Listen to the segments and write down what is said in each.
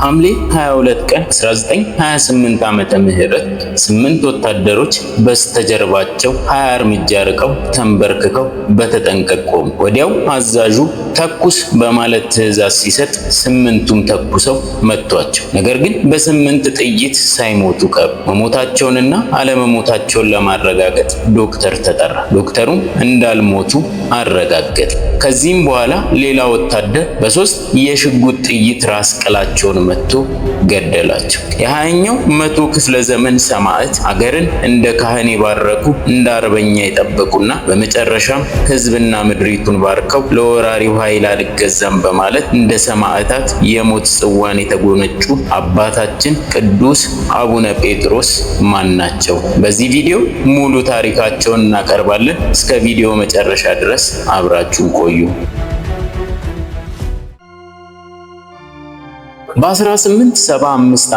ሐምሌ 22 ቀን 1928 ዓመተ ምህረት 8 ወታደሮች በስተጀርባቸው 20 እርምጃ ርቀው ተንበርክከው በተጠንቀቅ ቆሙ። ወዲያው አዛዡ ተኩስ በማለት ትዕዛዝ ሲሰጥ 8ቱም ተኩሰው መቷቸው። ነገር ግን በ8 ጥይት ሳይሞቱ ቀሩ። መሞታቸውንና አለመሞታቸውን ለማረጋገጥ ዶክተር ተጠራ። ዶክተሩም እንዳልሞቱ አረጋገጠ። ከዚህም በኋላ ሌላ ወታደር በ3 የሽጉጥ ጥይት ራስ ቅላቸውን መቶ ገደላቸው። የ20ኛው መቶ ክፍለ ዘመን ሰማዕት አገርን እንደ ካህን የባረኩ እንደ አርበኛ የጠበቁና በመጨረሻም ሕዝብና ምድሪቱን ባርከው ለወራሪው ኃይል አልገዛም በማለት እንደ ሰማዕታት የሞት ጽዋን የተጎነጩ አባታችን ቅዱስ አቡነ ጴጥሮስ ማን ናቸው? በዚህ ቪዲዮ ሙሉ ታሪካቸውን እናቀርባለን። እስከ ቪዲዮ መጨረሻ ድረስ አብራችሁን ቆዩ። በ1875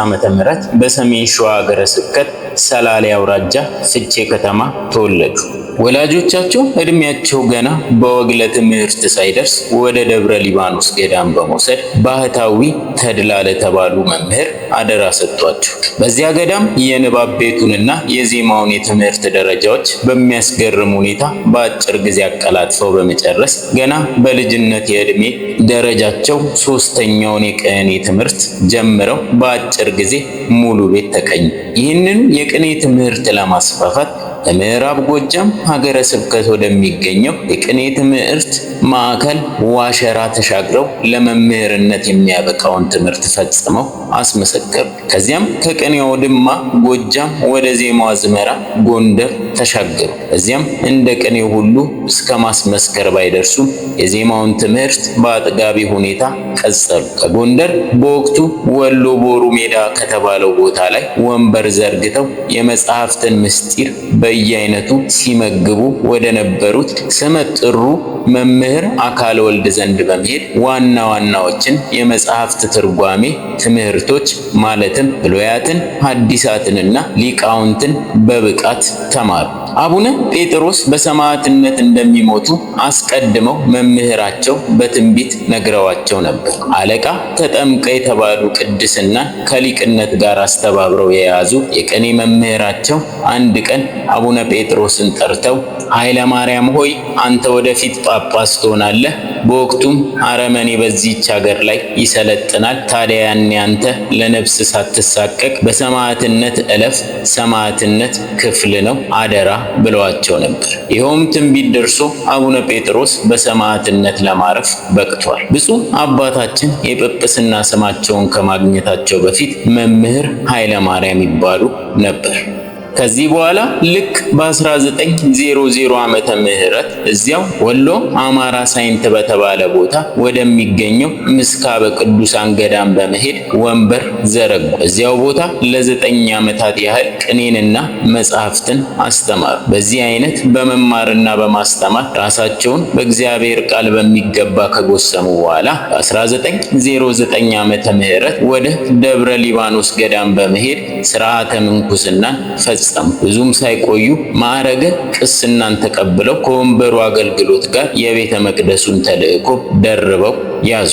ዓመተ ምህረት በሰሜን ሸዋ ሀገረ ስብከት ሰላሌ አውራጃ ፍቼ ከተማ ተወለዱ። ወላጆቻቸው እድሜያቸው ገና በወግ ለትምህርት ሳይደርስ ወደ ደብረ ሊባኖስ ገዳም በመውሰድ ባህታዊ ተድላ ለተባሉ መምህር አደራ ሰጥቷቸው በዚያ ገዳም የንባብ ቤቱንና የዜማውን የትምህርት ደረጃዎች በሚያስገርም ሁኔታ በአጭር ጊዜ አቀላጥፈው በመጨረስ ገና በልጅነት የዕድሜ ደረጃቸው 3ኛውን የቅኔ ትምህርት ጀምረው በአጭር ጊዜ ሙሉ ቤት ተቀኙ። ይህንን የቅኔ ትምህርት ለማስፋፋት በምዕራብ ጎጃም ሀገረ ስብከት ወደሚገኘው የቅኔ ትምህርት ማዕከል ዋሸራ ተሻግረው ለመምህርነት የሚያበቃውን ትምህርት ፈጽመው አስመሰከሩ። ከዚያም ከቅኔው ድማ ጎጃም ወደ ዜማው አዝመራ ጎንደር ተሻገሩ። እዚያም እንደ ቅኔው ሁሉ እስከ ማስመስከር ባይደርሱም የዜማውን ትምህርት በአጥጋቢ ሁኔታ ቀጸሉ። ከጎንደር በወቅቱ ወሎ ቦሩ ሜዳ ከተባለው ቦታ ላይ ወንበር ዘርግተው የመጽሐፍትን ምስጢር በየአይነቱ ሲመግቡ ወደ ነበሩት ስመጥሩ መምህር አካለ ወልድ ዘንድ በመሄድ ዋና ዋናዎችን የመጽሐፍት ትርጓሜ ትምህርቶች ማለትም ብሉያትን፣ ሐዲሳትንና ሊቃውንትን በብቃት ተማሩ። አቡነ ጴጥሮስ በሰማዕትነት እንደሚሞቱ አስቀድመው መምህራቸው በትንቢት ነግረዋቸው ነበር። አለቃ ተጠምቀ የተባሉ ቅድስናን ከሊቅነት ጋር አስተባብረው የያዙ የቅኔ መምህራቸው አንድ ቀን አቡነ ጴጥሮስን ጠርተው ኃይለ ማርያም ሆይ አንተ ወደፊት ጳጳስ ትሆናለህ። በወቅቱም አረመኔ በዚህች ሀገር ላይ ይሰለጥናል። ታዲያ ያኔ አንተ ለነፍስ ሳትሳቀቅ በሰማዕትነት እለፍ። ሰማዕትነት ክፍል ነው፣ አደራ ብለዋቸው ነበር። ይኸውም ትንቢት ደርሶ አቡነ ጴጥሮስ በሰማዕትነት ለማረፍ በቅቷል። ብፁዕ አባታችን የጵጵስና ስማቸውን ከማግኘታቸው በፊት መምህር ኃይለ ማርያም ይባሉ ነበር። ከዚህ በኋላ ልክ በ1900 ዓመተ ምህረት እዚያው ወሎ አማራ ሳይንት በተባለ ቦታ ወደሚገኘው ምስካበ ቅዱሳን ገዳም በመሄድ ወንበር ዘረጉ። እዚያው ቦታ ለ9 ዓመታት ያህል ቅኔንና መጽሐፍትን አስተማሩ። በዚህ አይነት በመማርና በማስተማር ራሳቸውን በእግዚአብሔር ቃል በሚገባ ከጎሰሙ በኋላ በ1909 ዓመተ ምህረት ወደ ደብረ ሊባኖስ ገዳም በመሄድ ሥርዓተ ምንኩስናን ብዙም ሳይቆዩ ማዕረገ ቅስናን ተቀብለው ከወንበሩ አገልግሎት ጋር የቤተ መቅደሱን ተልእኮ ደርበው ያዙ።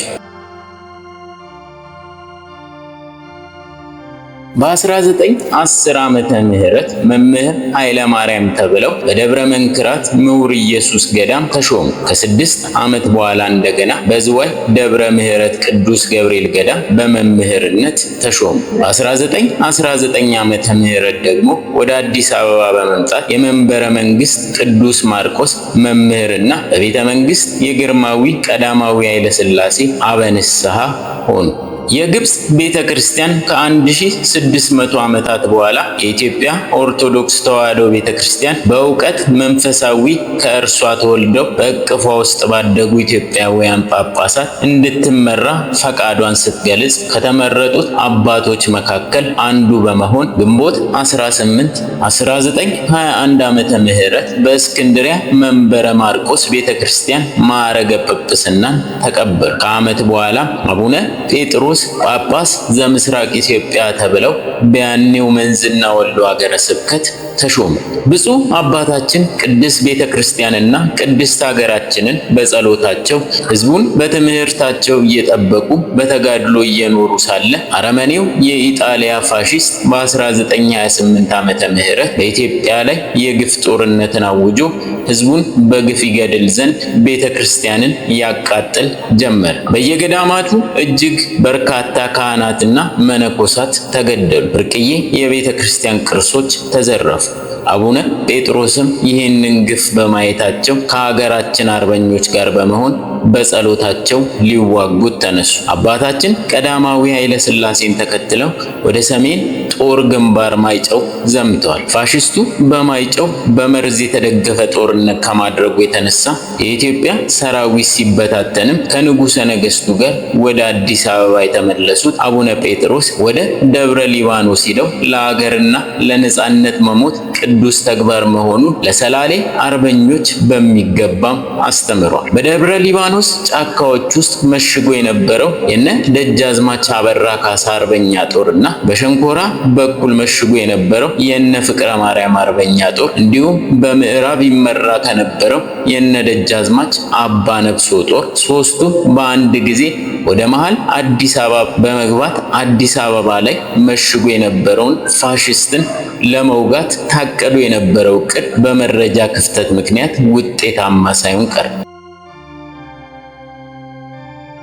በ1910 ዓመተ ምህረት መምህር ኃይለ ማርያም ተብለው በደብረ መንክራት ምሁር ኢየሱስ ገዳም ተሾሙ። ከ6 ዓመት በኋላ እንደገና በዝዋይ ደብረ ምህረት ቅዱስ ገብርኤል ገዳም በመምህርነት ተሾሙ። በ1919 ዓመተ ምህረት ደግሞ ወደ አዲስ አበባ በመምጣት የመንበረ መንግስት ቅዱስ ማርቆስ መምህርና በቤተ መንግስት የግርማዊ ቀዳማዊ ኃይለ ሥላሴ አበንስሐ ሆኑ። የግብጽ ቤተክርስቲያን ከ1600 ዓመታት በኋላ የኢትዮጵያ ኦርቶዶክስ ተዋሕዶ ቤተክርስቲያን በእውቀት መንፈሳዊ ከእርሷ ተወልደው በእቅፏ ውስጥ ባደጉ ኢትዮጵያውያን ጳጳሳት እንድትመራ ፈቃዷን ስትገልጽ ከተመረጡት አባቶች መካከል አንዱ በመሆን ግንቦት 18 1921 ዓመተ ምህረት በእስክንድሪያ መንበረ ማርቆስ ቤተክርስቲያን ማዕረገ ጵጵስናን ተቀበሉ። ከዓመት በኋላ አቡነ ጴጥሮስ ጳጳስ ዘምስራቅ ኢትዮጵያ ተብለው ብለው በያኔው መንዝና ወሎ ሀገረ ስብከት ተሾሙ። ብፁዕ አባታችን ቅድስት ቤተ ክርስቲያንና ቅድስት ሀገራችንን በጸሎታቸው ሕዝቡን በትምህርታቸው እየጠበቁ በተጋድሎ እየኖሩ ሳለ አረመኔው የኢጣሊያ ፋሺስት በ1928 ዓመተ ምህረት በኢትዮጵያ ላይ የግፍ ጦርነትን አውጆ ሕዝቡን በግፍ ይገድል ዘንድ ቤተ ክርስቲያንን ያቃጥል ጀመረ። በየገዳማቱ እጅግ በርካታ ካህናትና መነኮሳት ተገደሉ። ብርቅዬ የቤተ ክርስቲያን ቅርሶች ተዘረፉ። አቡነ ጴጥሮስም ይህንን ግፍ በማየታቸው ከሀገራችን አርበኞች ጋር በመሆን በጸሎታቸው ሊዋጉት ተነሱ። አባታችን ቀዳማዊ ኃይለ ሥላሴን ተከትለው ወደ ሰሜን ጦር ግንባር ማይጨው ዘምተዋል። ፋሽስቱ በማይጨው በመርዝ የተደገፈ ጦርነት ከማድረጉ የተነሳ የኢትዮጵያ ሰራዊት ሲበታተንም ከንጉሠ ነገሥቱ ጋር ወደ አዲስ አበባ የተመለሱት አቡነ ጴጥሮስ ወደ ደብረ ሊባኖስ ሂደው ለሀገርና ለነጻነት መሞት ቅዱስ ተግባር መሆኑን ለሰላሌ አርበኞች በሚገባም አስተምሯል። በደብረ ሊባኖስ ጫካዎች ውስጥ መሽጎ የነበረው የነ ደጃዝማች አበራ ካሳ አርበኛ ጦርና በሸንኮራ በኩል መሽጎ የነበረው የነ ፍቅረ ማርያም አርበኛ ጦር እንዲሁም በምዕራብ ይመራ ከነበረው የነ ደጃዝማች አባ ነፍሶ ጦር ሶስቱ በአንድ ጊዜ ወደ መሃል አዲስ አበባ በመግባት አዲስ አበባ ላይ መሽጎ የነበረውን ፋሽስትን ለመውጋት ታቀዱ የነበረው ዕቅድ በመረጃ ክፍተት ምክንያት ውጤታማ ሳይሆን ቀረ።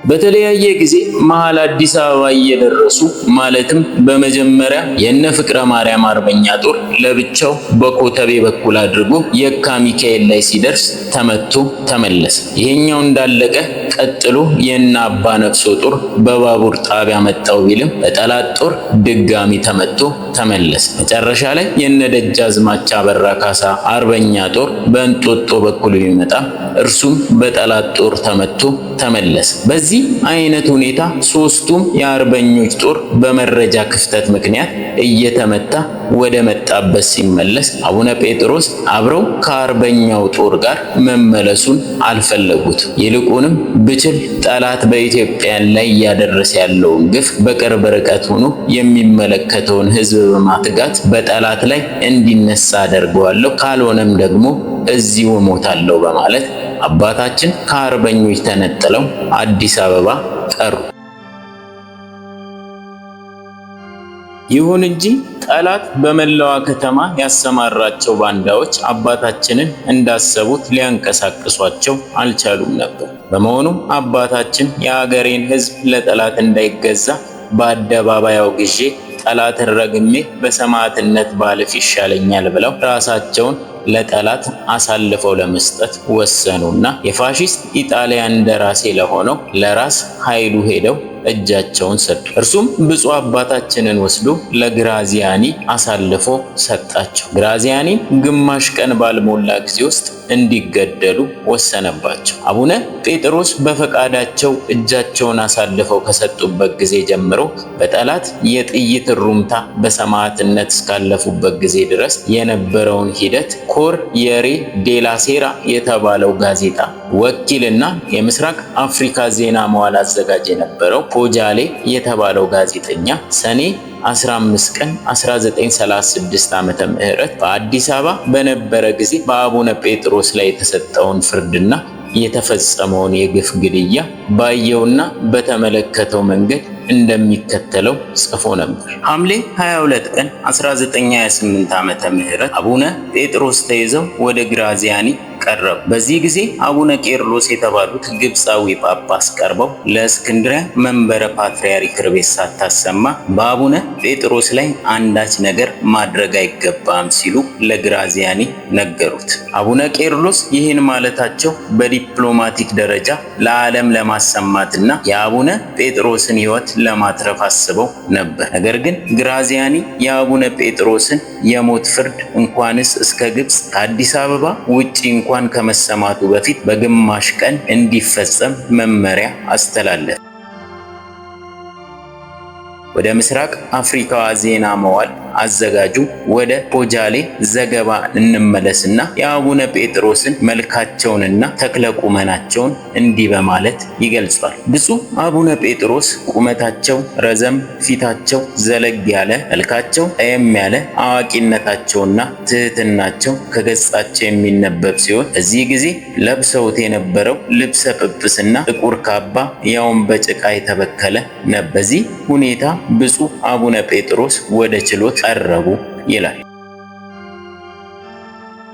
በተለያየ ጊዜ መሃል አዲስ አበባ እየደረሱ ማለትም በመጀመሪያ የነ ፍቅረ ማርያም አርበኛ ጦር ለብቻው በኮተቤ በኩል አድርጎ የካ ሚካኤል ላይ ሲደርስ ተመቶ ተመለሰ። ይሄኛው እንዳለቀ ቀጥሎ የነ አባ ነፍሶ ጦር በባቡር ጣቢያ መጣው ቢልም በጠላት ጦር ድጋሚ ተመቶ ተመለሰ። መጨረሻ ላይ የነ ደጃዝማች አበራ ካሳ አርበኛ ጦር በእንጦጦ በኩል ቢመጣም እርሱም በጠላት ጦር ተመቶ ተመለሰ። በዚህ አይነት ሁኔታ ሶስቱም የአርበኞች ጦር በመረጃ ክፍተት ምክንያት እየተመታ ወደ መጣበት ሲመለስ አቡነ ጴጥሮስ አብረው ከአርበኛው ጦር ጋር መመለሱን አልፈለጉትም። ይልቁንም ብችል ጠላት በኢትዮጵያን ላይ እያደረሰ ያለውን ግፍ በቅርብ ርቀት ሆኖ የሚመለከተውን ሕዝብ በማትጋት በጠላት ላይ እንዲነሳ አደርገዋለሁ፣ ካልሆነም ደግሞ እዚሁ እሞታለሁ በማለት አባታችን ከአርበኞች ተነጥለው አዲስ አበባ ቀሩ። ይሁን እንጂ ጠላት በመላዋ ከተማ ያሰማራቸው ባንዳዎች አባታችንን እንዳሰቡት ሊያንቀሳቅሷቸው አልቻሉም ነበር። በመሆኑም አባታችን የአገሬን ሕዝብ ለጠላት እንዳይገዛ በአደባባይ አውግዤ ጠላትን ረግሜ በሰማዕትነት ባልፍ ይሻለኛል ብለው ራሳቸውን ለጠላት አሳልፈው ለመስጠት ወሰኑና የፋሺስት ኢጣሊያን ደራሴ ለሆነው ለራስ ኃይሉ ሄደው እጃቸውን ሰጡ። እርሱም ብፁዕ አባታችንን ወስዶ ለግራዚያኒ አሳልፎ ሰጣቸው። ግራዚያኒ ግማሽ ቀን ባልሞላ ጊዜ ውስጥ እንዲገደሉ ወሰነባቸው። አቡነ ጴጥሮስ በፈቃዳቸው እጃቸውን አሳልፈው ከሰጡበት ጊዜ ጀምሮ በጠላት የጥይት ሩምታ በሰማዕትነት እስካለፉበት ጊዜ ድረስ የነበረውን ሂደት ኮር የሬ ዴላ ሴራ የተባለው ጋዜጣ ወኪልና የምስራቅ አፍሪካ ዜና መዋዕል አዘጋጅ የነበረው ፖጃሌ የተባለው ጋዜጠኛ ሰኔ 15 ቀን 1936 ዓመተ ምህረት በአዲስ አበባ በነበረ ጊዜ በአቡነ ጴጥሮስ ላይ የተሰጠውን ፍርድና የተፈጸመውን የግፍ ግድያ ባየውና በተመለከተው መንገድ እንደሚከተለው ጽፎ ነበር። ሐምሌ 22 ቀን 1928 ዓመተ ምህረት አቡነ ጴጥሮስ ተይዘው ወደ ግራዚያኒ ቀረቡ። በዚህ ጊዜ አቡነ ቄርሎስ የተባሉት ግብፃዊ ጳጳስ ቀርበው ለእስክንድሪያ መንበረ ፓትርያርክ ርቤት ሳታሰማ በአቡነ ጴጥሮስ ላይ አንዳች ነገር ማድረግ አይገባም ሲሉ ለግራዚያኒ ነገሩት። አቡነ ቄርሎስ ይህን ማለታቸው በዲፕሎማቲክ ደረጃ ለዓለም ለማሰማትና የአቡነ ጴጥሮስን ሕይወት ለማትረፍ አስበው ነበር። ነገር ግን ግራዚያኒ የአቡነ ጴጥሮስን የሞት ፍርድ እንኳንስ እስከ ግብፅ ከአዲስ አበባ ውጪ እንኳን ከመሰማቱ በፊት በግማሽ ቀን እንዲፈጸም መመሪያ አስተላለፈ። ወደ ምስራቅ አፍሪካዋ ዜና መዋዕል አዘጋጁ ወደ ፖጃሌ ዘገባ እንመለስና የአቡነ ጴጥሮስን መልካቸውንና ተክለ ቁመናቸውን እንዲህ በማለት ይገልጿል። ብፁዕ አቡነ ጴጥሮስ ቁመታቸው ረዘም፣ ፊታቸው ዘለግ ያለ፣ መልካቸው ጠየም ያለ፣ አዋቂነታቸውና ትህትናቸው ከገጻቸው የሚነበብ ሲሆን በዚህ ጊዜ ለብሰውት የነበረው ልብሰ ጵጵስና ጥቁር ካባ ያውም በጭቃ የተበከለ ነበር። በዚህ ሁኔታ ብፁዕ አቡነ ጴጥሮስ ወደ ችሎት ቀረቡ ይላል።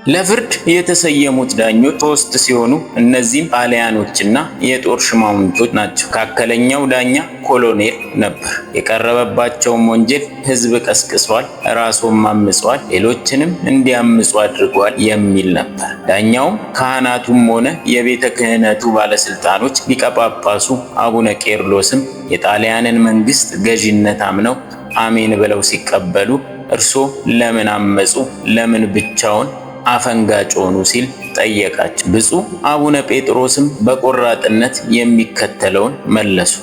ለፍርድ የተሰየሙት ዳኞች 3 ሲሆኑ እነዚህም ጣሊያኖችና የጦር ሽማምንቶች ናቸው። መካከለኛው ዳኛ ኮሎኔል ነበር። የቀረበባቸውም ወንጀል ሕዝብ ቀስቅሷል፣ ራስዎም አምጿል፣ ሌሎችንም እንዲያምፁ አድርጓል የሚል ነበር። ዳኛውም ካህናቱም ሆነ የቤተ ክህነቱ ባለስልጣኖች ሊቀ ጳጳሱ አቡነ ቄርሎስም የጣሊያንን መንግስት ገዢነት አምነው አሜን ብለው ሲቀበሉ እርሶ ለምን አመፁ? ለምን ብቻውን አፈንጋጭ ሆኑ? ሲል ጠየቃቸው። ብፁዕ አቡነ ጴጥሮስም በቆራጥነት የሚከተለውን መለሱ።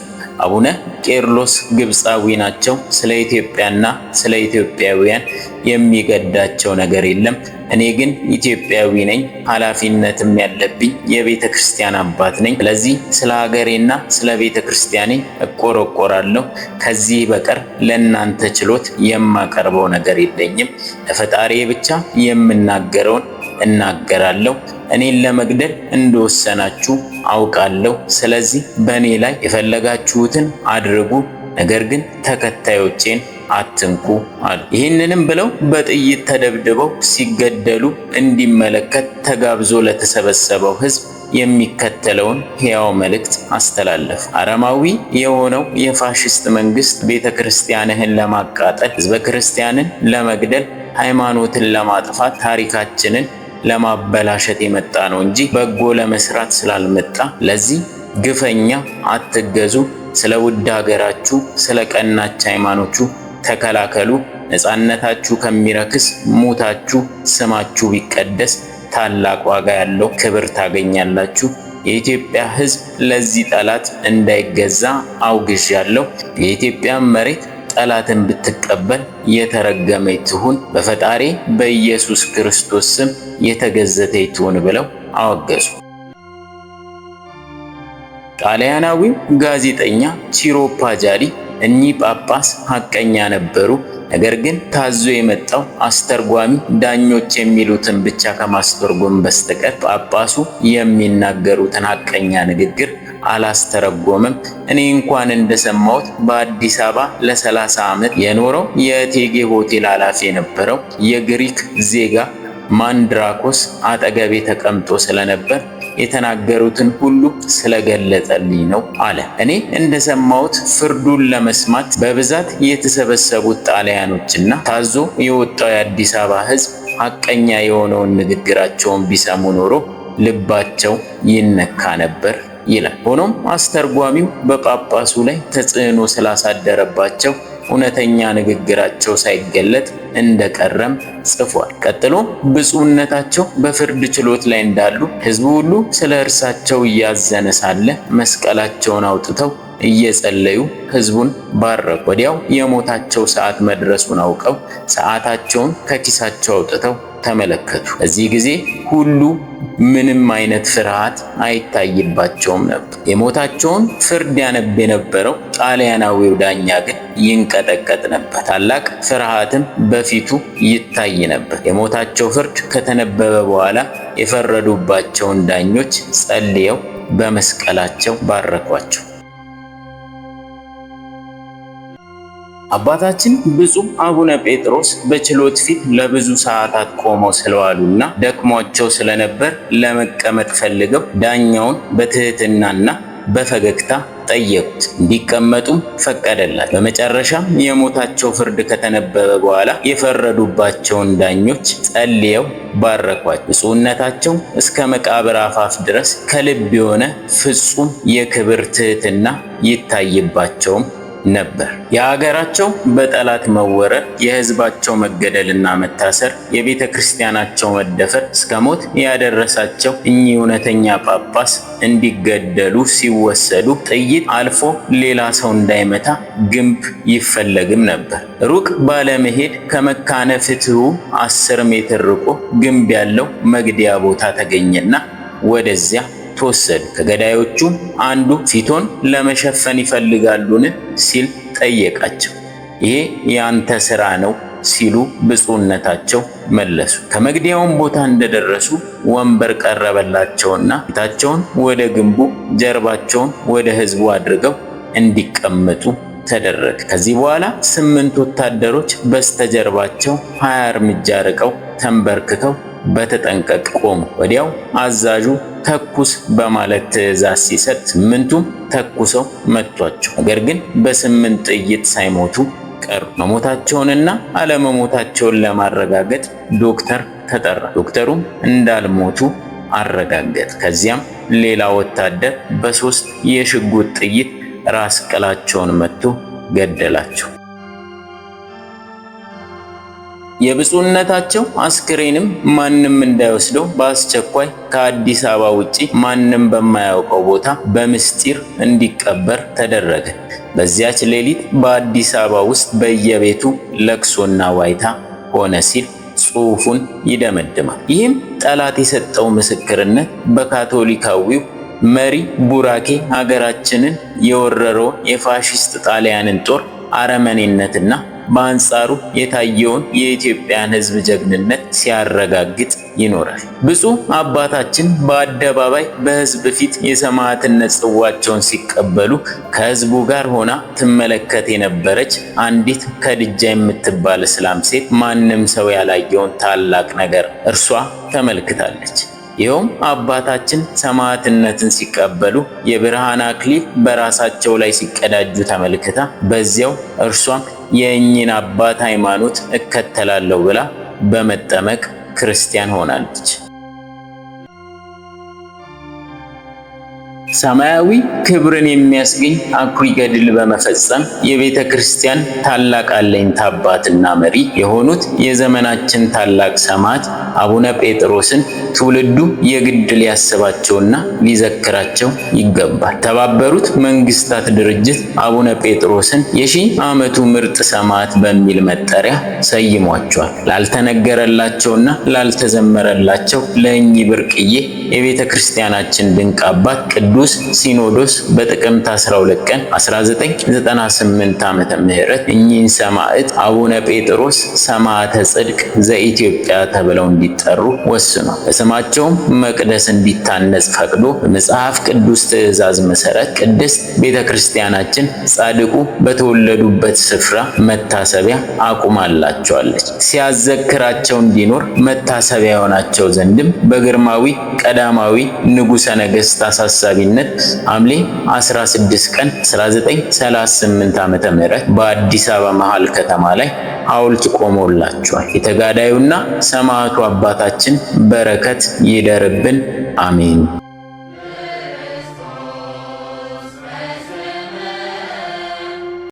አቡነ ቄርሎስ ግብፃዊ ናቸው። ስለ ኢትዮጵያና ስለ ኢትዮጵያውያን የሚገዳቸው ነገር የለም። እኔ ግን ኢትዮጵያዊ ነኝ፣ ኃላፊነትም ያለብኝ የቤተ ክርስቲያን አባት ነኝ። ስለዚህ ስለ ሀገሬና ስለ ቤተ ክርስቲያኔ እቆረቆራለሁ። ከዚህ በቀር ለእናንተ ችሎት የማቀርበው ነገር የለኝም። ለፈጣሪዬ ብቻ የምናገረውን እናገራለሁ። እኔን ለመግደል እንደወሰናችሁ አውቃለሁ። ስለዚህ በእኔ ላይ የፈለጋችሁትን አድርጉ፣ ነገር ግን ተከታዮቼን አትንኩ አሉ። ይህንንም ብለው በጥይት ተደብድበው ሲገደሉ እንዲመለከት ተጋብዞ ለተሰበሰበው ሕዝብ የሚከተለውን ሕያው መልእክት አስተላለፉ። አረማዊ የሆነው የፋሽስት መንግስት ቤተ ክርስቲያንህን ለማቃጠል፣ ሕዝበ ክርስቲያንን ለመግደል፣ ሃይማኖትን ለማጥፋት፣ ታሪካችንን ለማበላሸት የመጣ ነው እንጂ በጎ ለመስራት ስላልመጣ ለዚህ ግፈኛ አትገዙ። ስለ ውድ ሀገራችሁ፣ ስለ ቀናች ሃይማኖቹ ተከላከሉ። ነፃነታችሁ ከሚረክስ ሙታችሁ ስማችሁ ቢቀደስ ታላቅ ዋጋ ያለው ክብር ታገኛላችሁ። የኢትዮጵያ ሕዝብ ለዚህ ጠላት እንዳይገዛ አውግዣለሁ። የኢትዮጵያ መሬት ጠላትን ብትቀበል የተረገመች ትሁን፣ በፈጣሪ በኢየሱስ ክርስቶስ ስም የተገዘተች ትሁን ብለው አወገዙ። ጣሊያናዊው ጋዜጠኛ ቺሮ ፓጃሊ እኚህ ጳጳስ ሐቀኛ ነበሩ፣ ነገር ግን ታዞ የመጣው አስተርጓሚ ዳኞች የሚሉትን ብቻ ከማስተርጎም በስተቀር ጳጳሱ የሚናገሩትን ሐቀኛ ንግግር አላስተረጎመም። እኔ እንኳን እንደሰማሁት በአዲስ አበባ ለ30 ዓመት የኖረው የእቴጌ ሆቴል ኃላፊ የነበረው የግሪክ ዜጋ ማንድራኮስ አጠገቤ ተቀምጦ ስለነበር የተናገሩትን ሁሉ ስለገለጸልኝ ነው አለ። እኔ እንደሰማሁት ፍርዱን ለመስማት በብዛት የተሰበሰቡት ጣሊያኖችና ታዞ የወጣው የአዲስ አበባ ሕዝብ ሐቀኛ የሆነውን ንግግራቸውን ቢሰሙ ኖሮ ልባቸው ይነካ ነበር ይላል። ሆኖም አስተርጓሚው በጳጳሱ ላይ ተጽዕኖ ስላሳደረባቸው እውነተኛ ንግግራቸው ሳይገለጥ እንደቀረም ጽፏል። ቀጥሎ ብፁዕነታቸው በፍርድ ችሎት ላይ እንዳሉ ሕዝቡ ሁሉ ስለ እርሳቸው እያዘነ ሳለ መስቀላቸውን አውጥተው እየጸለዩ ሕዝቡን ባረኩ። ወዲያው የሞታቸው ሰዓት መድረሱን አውቀው ሰዓታቸውን ከኪሳቸው አውጥተው ተመለከቱ። በዚህ ጊዜ ሁሉ ምንም አይነት ፍርሃት አይታይባቸውም ነበር። የሞታቸውን ፍርድ ያነብ የነበረው ጣሊያናዊው ዳኛ ግን ይንቀጠቀጥ ነበር። ታላቅ ፍርሃትም በፊቱ ይታይ ነበር። የሞታቸው ፍርድ ከተነበበ በኋላ የፈረዱባቸውን ዳኞች ጸልየው በመስቀላቸው ባረኳቸው። አባታችን ብፁዕ አቡነ ጴጥሮስ በችሎት ፊት ለብዙ ሰዓታት ቆመው ስለዋሉና ደክሟቸው ስለነበር ለመቀመጥ ፈልገው ዳኛውን በትህትናና በፈገግታ ጠየቁት። እንዲቀመጡም ፈቀደላቸው። በመጨረሻም የሞታቸው ፍርድ ከተነበበ በኋላ የፈረዱባቸውን ዳኞች ጸልየው ባረኳቸው። ብፁዕነታቸው እስከ መቃብር አፋፍ ድረስ ከልብ የሆነ ፍጹም የክብር ትህትና ይታይባቸውም ነበር። የሀገራቸው በጠላት መወረር፣ የህዝባቸው መገደልና መታሰር፣ የቤተ ክርስቲያናቸው መደፈር እስከ ሞት ያደረሳቸው እኚህ እውነተኛ ጳጳስ እንዲገደሉ ሲወሰዱ ጥይት አልፎ ሌላ ሰው እንዳይመታ ግንብ ይፈለግም ነበር። ሩቅ ባለመሄድ ከመካነ ፍትሑ 10 ሜትር ርቆ ግንብ ያለው መግደያ ቦታ ተገኘና ወደዚያ ተወሰዱ። ከገዳዮቹ አንዱ ፊቶን ለመሸፈን ይፈልጋሉን ሲል ጠየቃቸው። ይሄ ያንተ ሥራ ነው ሲሉ ብፁዕነታቸው መለሱ። ከመግደያውም ቦታ እንደደረሱ ወንበር ቀረበላቸውና ፊታቸውን ወደ ግንቡ ጀርባቸውን ወደ ሕዝቡ አድርገው እንዲቀመጡ ተደረገ። ከዚህ በኋላ 8 ወታደሮች በስተጀርባቸው 20 እርምጃ ርቀው ተንበርክከው በተጠንቀቅ ቆሙ። ወዲያው አዛዡ ተኩስ በማለት ትዕዛዝ ሲሰጥ 8ቱም ተኩሰው መቷቸው። ነገር ግን በ8 ጥይት ሳይሞቱ ቀሩ። መሞታቸውንና አለመሞታቸውን ለማረጋገጥ ዶክተር ተጠራ። ዶክተሩም እንዳልሞቱ አረጋገጠ። ከዚያም ሌላ ወታደር በ3 የሽጉጥ ጥይት ራስ ቅላቸውን መትቶ ገደላቸው። የብፁዕነታቸው አስክሬንም ማንም እንዳይወስደው በአስቸኳይ ከአዲስ አበባ ውጪ ማንም በማያውቀው ቦታ በምስጢር እንዲቀበር ተደረገ። በዚያች ሌሊት በአዲስ አበባ ውስጥ በየቤቱ ለቅሶና ዋይታ ሆነ ሲል ጽሑፉን ይደመድማል። ይህም ጠላት የሰጠው ምስክርነት በካቶሊካዊው መሪ ቡራኬ ሀገራችንን የወረረውን የፋሺስት ጣሊያንን ጦር አረመኔነትና በአንጻሩ የታየውን የኢትዮጵያን ሕዝብ ጀግንነት ሲያረጋግጥ ይኖራል። ብፁዕ አባታችን በአደባባይ በሕዝብ ፊት የሰማዕትነት ጽዋቸውን ሲቀበሉ ከሕዝቡ ጋር ሆና ትመለከት የነበረች አንዲት ከድጃ የምትባል እስላም ሴት ማንም ሰው ያላየውን ታላቅ ነገር እርሷ ተመልክታለች። ይኸውም አባታችን ሰማዕትነትን ሲቀበሉ የብርሃን አክሊል በራሳቸው ላይ ሲቀዳጁ ተመልክታ በዚያው እርሷም የእኚህን አባት ሃይማኖት እከተላለሁ ብላ በመጠመቅ ክርስቲያን ሆናለች። ሰማያዊ ክብርን የሚያስገኝ አኩሪ ገድል በመፈጸም የቤተ ክርስቲያን ታላቅ አለኝታ አባትና መሪ የሆኑት የዘመናችን ታላቅ ሰማዕት አቡነ ጴጥሮስን ትውልዱ የግድ ሊያስባቸውና ሊዘክራቸው ይገባል። የተባበሩት መንግስታት ድርጅት አቡነ ጴጥሮስን የ1000 ዓመቱ ምርጥ ሰማዕት በሚል መጠሪያ ሰይሟቸዋል። ላልተነገረላቸውና ላልተዘመረላቸው ለእኚህ ብርቅዬ የቤተ ክርስቲያናችን ድንቅ አባት ቅዱስ ሲኖዶስ በጥቅምት 12 ቀን 1998 ዓመተ ምህረት እኚህን ሰማዕት አቡነ ጴጥሮስ ሰማዕተ ጽድቅ ዘኢትዮጵያ ተብለው እንዲጠሩ ወስኗል። በስማቸውም መቅደስ እንዲታነጽ ፈቅዶ በመጽሐፍ ቅዱስ ትእዛዝ መሰረት ቅድስት ቤተ ክርስቲያናችን ጻድቁ በተወለዱበት ስፍራ መታሰቢያ አቁማላቸዋለች። ሲያዘክራቸው እንዲኖር መታሰቢያ የሆናቸው ዘንድም በግርማዊ ቀዳማዊ ንጉሠ ነገሥት አሳሳቢነት ሐምሌ 16 ቀን 1938 ዓመተ ምህረት በአዲስ አበባ መሃል ከተማ ላይ ሐውልት ቆሞላቸዋል። የተጋዳዩና ሰማዕቱ አባታችን በረከት ይደርብን፣ አሜን።